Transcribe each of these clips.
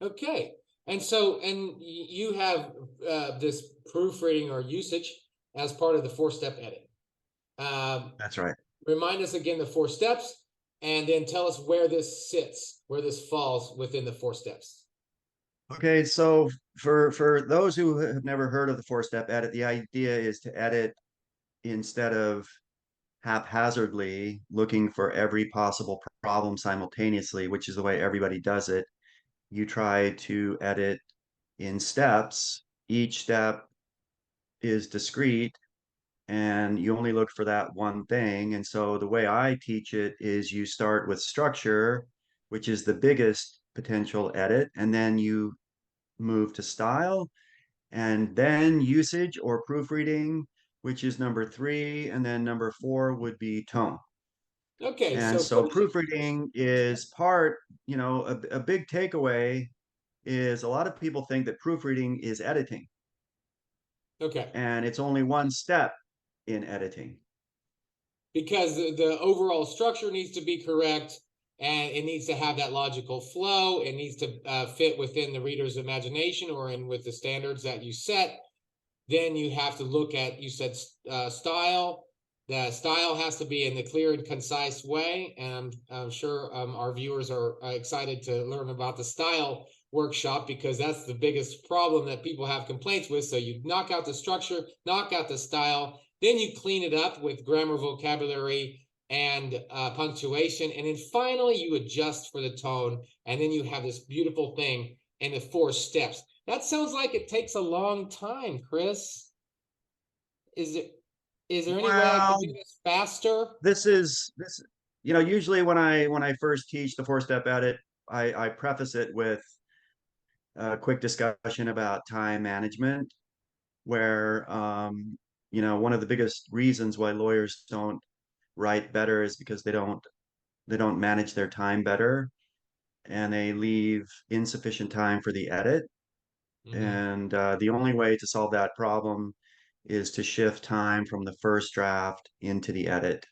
Okay. And so, and you have this proofreading or usage as part of the 4-step edit. That's right. Remind us again the 4 steps, and then tell us where this sits, where this falls within the 4 steps. Okay, so for those who have never heard of the four-step edit, the idea is to edit instead of haphazardly looking for every possible problem simultaneously, which is the way everybody does it. You try to edit in steps. Each step is discrete and you only look for that one thing. And so the way I teach it is you start with structure, which is the biggest potential edit, and then you move to style, and then usage or proofreading, which is number 3, and then number 4 would be tone. Okay, And so so proofreading is part, a big takeaway is a lot of people think that proofreading is editing, okay, and it's only one step in editing. because the overall structure needs to be correct, and it needs to have that logical flow. It needs to fit within the reader's imagination or in with the standards that you set. Then you have to look at, you said style. The style has to be in the clear and concise way. And I'm sure our viewers are excited to learn about the style workshop, because that's the biggest problem that people have complaints with. So you knock out the structure, knock out the style, then you clean it up with grammar, vocabulary, and punctuation. And then finally you adjust for the tone. And then you have this beautiful thing in the 4 steps. That sounds like it takes a long time, Chris. Is it? Is there any way I could Well, do this faster? this usually when I first teach the four-step edit, I preface it with a quick discussion about time management, where one of the biggest reasons why lawyers don't write better is because they don't manage their time better, and they leave insufficient time for the edit. Mm-hmm. And the only way to solve that problem is to shift time from the first draft into the edit.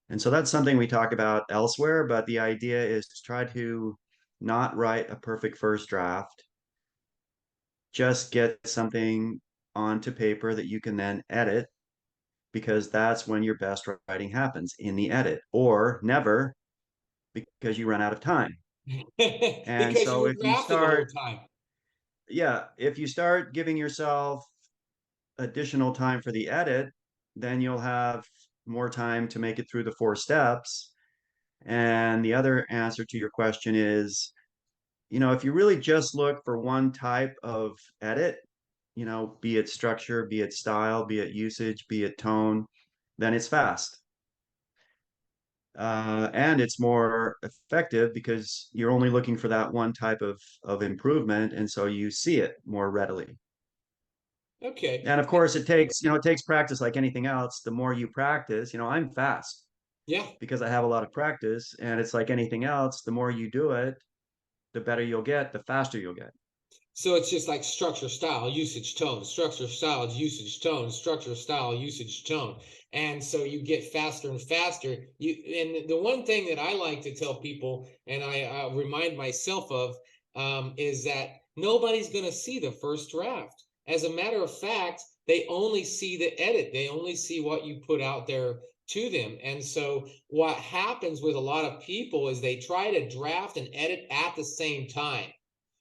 And so that's something we talk about elsewhere, but the idea is to try to not write a perfect first draft, just get something onto paper that you can then edit, because that's when your best writing happens, in the edit, or never, because you run out of time. And Because you so were if you drafting the whole start, time. yeah, if you start giving yourself additional time for the edit, then you'll have more time to make it through the 4 steps. And the other answer to your question is, if you really just look for one type of edit, be it structure, be it style, be it usage, be it tone, then it's fast. And it's more effective because you're only looking for that one type of improvement. And so you see it more readily. Okay. And of course, it takes practice like anything else. The more you practice, I'm fast Yeah. because I have a lot of practice. And it's like anything else, the more you do it, the better you'll get, the faster you'll get. So it's just like structure, style, usage, tone, structure, style, usage, tone, structure, style, usage, tone. And so you get faster and faster. And the one thing that I like to tell people, and I remind myself of, is that nobody's going to see the first draft. As a matter of fact, they only see the edit. They only see what you put out there to them. And so what happens with a lot of people is they try to draft and edit at the same time.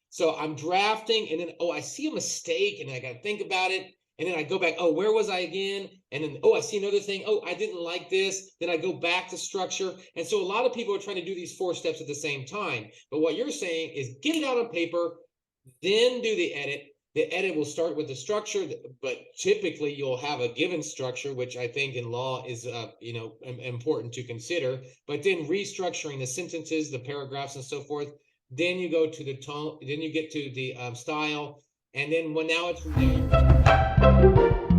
So I'm drafting, and then, oh, I see a mistake, and I got to think about it. And then I go back, oh, where was I again? And then, oh, I see another thing. Oh, I didn't like this. Then I go back to structure. And so a lot of people are trying to do these 4 steps at the same time. But what you're saying is get it out on paper, then do the edit. The edit will start with the structure, but typically you'll have a given structure, which I think in law is, important to consider. But then restructuring the sentences, the paragraphs, and so forth. Then you go to the tone. Then you get to the style, and then when now it's from there.